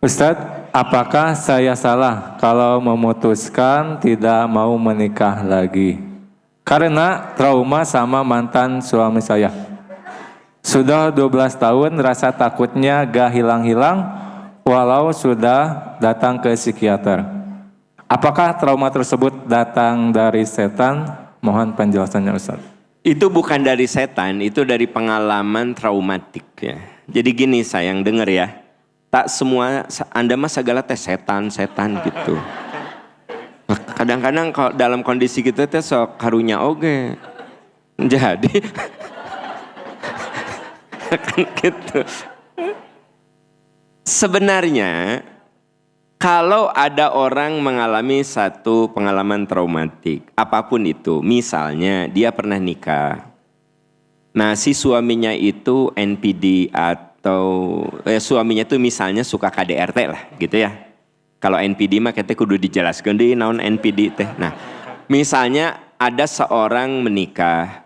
Ustadz, apakah saya salah kalau memutuskan tidak mau menikah lagi? Karena trauma sama mantan suami saya. Sudah 12 tahun rasa takutnya gak hilang-hilang walau sudah datang ke psikiater. Apakah trauma tersebut datang dari setan? Mohon penjelasannya Ustadz. Itu bukan dari setan, itu dari pengalaman traumatik ya. Jadi gini sayang, denger ya. Tak semua, Anda mah segala teh setan gitu. Kadang-kadang kalau dalam kondisi kita teh sok karunya oge. Jadi kan gitu. Sebenarnya kalau ada orang mengalami satu pengalaman traumatik, apapun itu, misalnya dia pernah nikah. Nah, si suaminya itu NPD atau suaminya itu misalnya suka KDRT lah, gitu ya. Kalau NPD mah kita kudu dijelaskan di naon NPD teh. Nah, misalnya ada seorang menikah,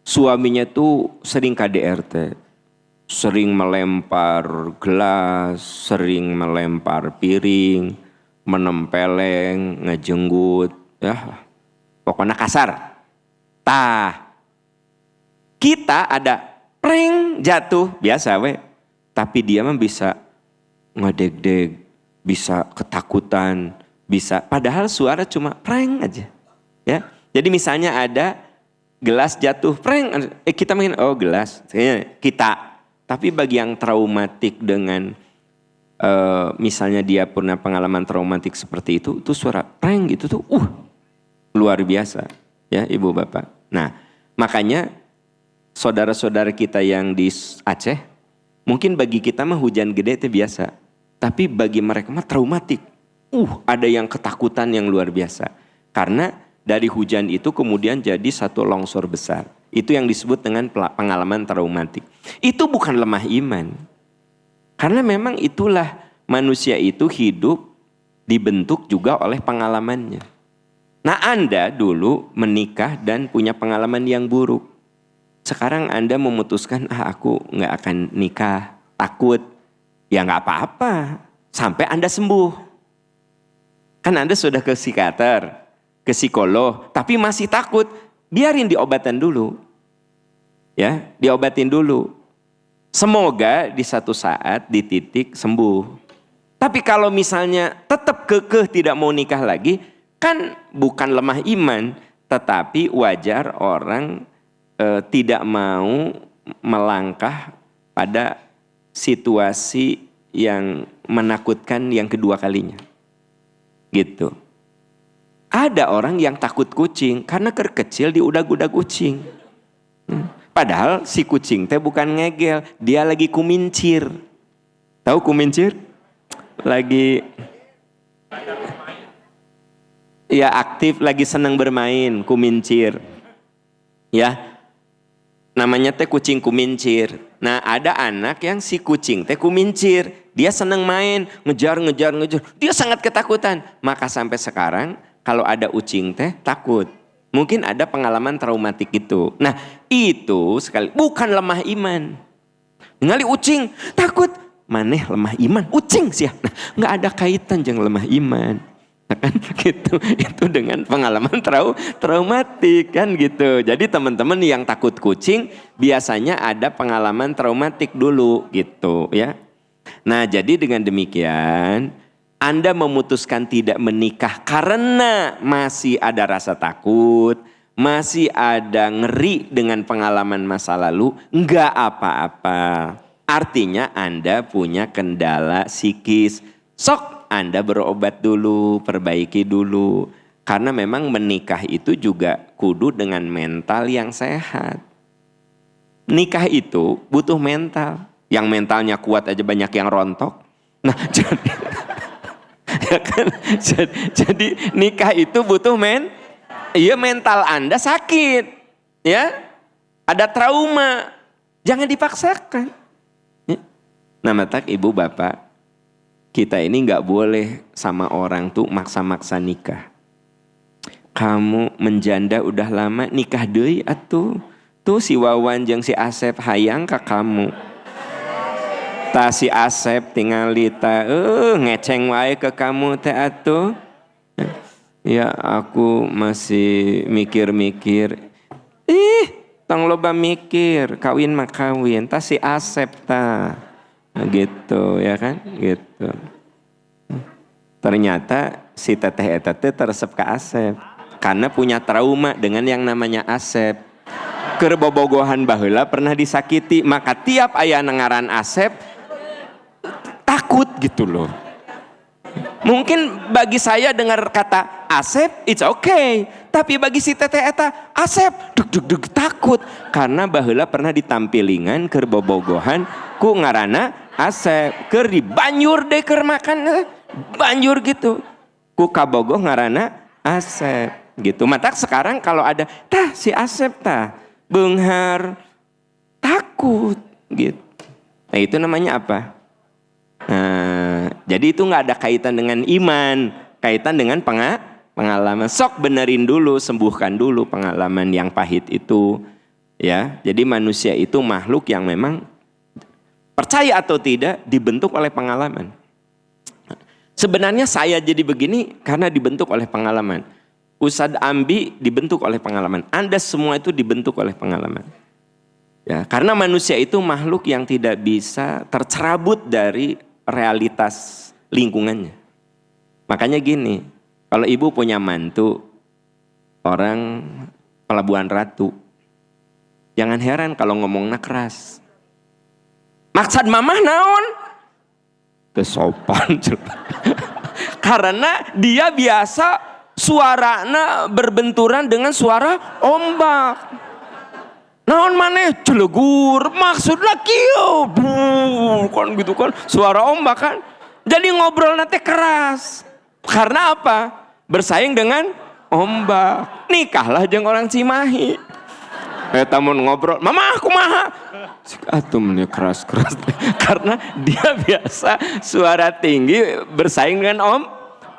suaminya tuh sering KDRT. Sering melempar gelas, sering melempar piring, menempeleng, ngejenggut, ya pokoknya kasar. Tah, kita ada pring jatuh, biasa we. Tapi dia mah bisa ngedeg-deg, bisa ketakutan, bisa. Padahal suara cuma pring aja, ya. Jadi misalnya ada gelas jatuh, pring, kita main, oh gelas, kita. Tapi bagi yang traumatik dengan misalnya dia pernah pengalaman traumatik seperti itu suara prank gitu tuh luar biasa ya ibu bapak. Nah makanya saudara-saudara kita yang di Aceh mungkin bagi kita mah hujan gede itu biasa. Tapi bagi mereka mah traumatik. Ada yang ketakutan yang luar biasa. Karena dari hujan itu kemudian jadi satu longsor besar. Itu yang disebut dengan pengalaman traumatik. Itu bukan lemah iman. Karena memang itulah manusia itu hidup dibentuk juga oleh pengalamannya. Nah Anda dulu menikah dan punya pengalaman yang buruk. Sekarang Anda memutuskan, aku gak akan nikah, takut. Ya gak apa-apa, sampai Anda sembuh. Kan Anda sudah ke psikiater, ke psikolog, tapi masih takut. Biarin diobatan dulu. Ya, diobatin dulu. Semoga di satu saat di titik sembuh. Tapi kalau misalnya tetap kekeh tidak mau nikah lagi, kan bukan lemah iman, tetapi wajar orang tidak mau melangkah pada situasi yang menakutkan yang kedua kalinya. Gitu. Ada orang yang takut kucing karena kecil diudag-udag kucing. Padahal si kucing teh bukan ngegel, dia lagi kumincir. Tahu kumincir? Lagi ya aktif, lagi senang bermain, kumincir. Ya. Namanya teh kucing kumincir. Nah, ada anak yang si kucing teh kumincir, dia senang main, ngejar. Dia sangat ketakutan. Maka sampai sekarang kalau ada ucing teh takut. Mungkin ada pengalaman traumatik itu. Nah itu sekali bukan lemah iman. Ningali ucing takut. Maneh lemah iman. Ucing sih. Nah gak ada kaitan jeung lemah iman. Nah, kan gitu. Itu dengan pengalaman traumatik kan gitu. Jadi teman-teman yang takut kucing biasanya ada pengalaman traumatik dulu gitu ya. Nah jadi dengan demikian Anda memutuskan tidak menikah karena masih ada rasa takut, masih ada ngeri dengan pengalaman masa lalu, enggak apa-apa. Artinya Anda punya kendala psikis. Sok Anda berobat dulu, perbaiki dulu. Karena memang menikah itu juga kudu dengan mental yang sehat. Nikah itu butuh mental. Yang mentalnya kuat aja banyak yang rontok. Nah ya kan? Jadi nikah itu butuh mental Anda sakit, ya, ada trauma, jangan dipaksakan. Ya. Nah, matak ibu bapak, kita ini nggak boleh sama orang tuh maksa-maksa nikah. Kamu menjanda udah lama nikah deui atuh, tuh si Wawan jeung si Asep hayang ka kamu. Ta si Asep tingali ta ngeceng wae ke kamu teh atuh. Ya aku masih mikir-mikir. Tong loba mikir, kawin mah kawin. Ta si Asep ta. Nah, gitu ya kan? Gitu. Ternyata si teteh eta teh teresep ka Asep karena punya trauma dengan yang namanya Asep. Keur bobogohan baheula pernah disakiti, maka tiap aya ngaran Asep takut gitu loh. Mungkin bagi saya dengar kata Asep it's okay, tapi bagi si teteh eta Asep deg takut karena baheula pernah ditampilingan keur bobogohan ku ngaranna Asep, keur di banjur deh keur makan banjur gitu. Ku kabogoh ngaranna Asep gitu. Mata sekarang kalau ada tah si Asep tah beunghar takut gitu. Nah itu namanya apa? Nah, jadi itu nggak ada kaitan dengan iman, kaitan dengan pengalaman. Sok benerin dulu, sembuhkan dulu pengalaman yang pahit itu, ya. Jadi manusia itu makhluk yang memang percaya atau tidak dibentuk oleh pengalaman. Sebenarnya saya jadi begini karena dibentuk oleh pengalaman. Ustadz Ambi dibentuk oleh pengalaman. Anda semua itu dibentuk oleh pengalaman. Ya, karena manusia itu makhluk yang tidak bisa tercerabut dari realitas lingkungannya. Makanya gini, kalau ibu punya mantu orang Pelabuhan Ratu, jangan heran kalau ngomongnya keras. Maksud mamah naon? Kesopan. Karena dia biasa suarana berbenturan dengan suara ombak. Naon maneh celegur maksudnya kieu kan gitu kan suara ombak kan. Jadi ngobrol nanti keras. Karena apa? Bersaing dengan ombak. Nikahlah jeung orang Cimahi. Eta mun ngobrol, "Mama kumaha?" Atum nih keras-keras. Karena dia biasa suara tinggi bersaing dengan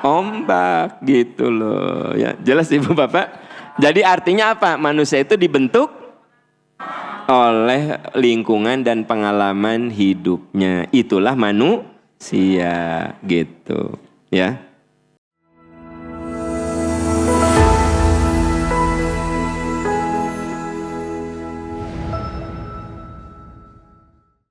ombak gitu loh ya. Jelas Ibu Bapak? Jadi artinya apa? Manusia itu dibentuk oleh lingkungan dan pengalaman hidupnya. Itulah manusia gitu ya.